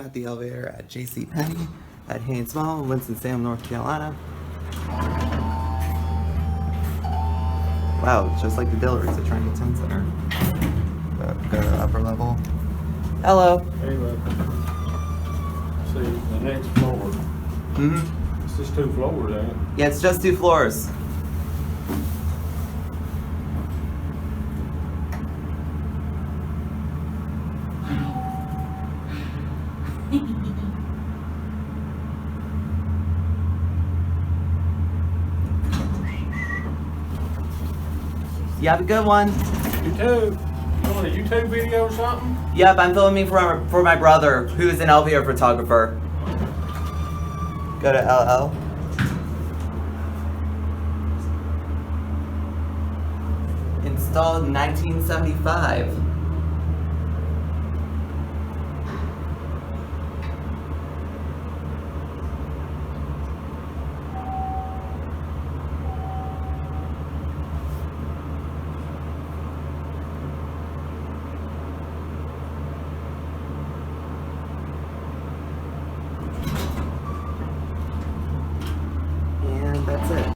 at the elevator at JCPenney at Haynes Mall in Winston-Salem, North Carolina. Wow, it's just like the Dilleries at Trinity Town Center. Go to the upper level. Hello. Hey, look. See, the next floor. Mm-hmm. It's just 2 floors, ain't it? Yeah, it's just 2 floors. You have a good one. YouTube. You want a YouTube video or something? Yep, I'm filming for my brother, who's an elevator photographer. Go to LL. Installed in 1975.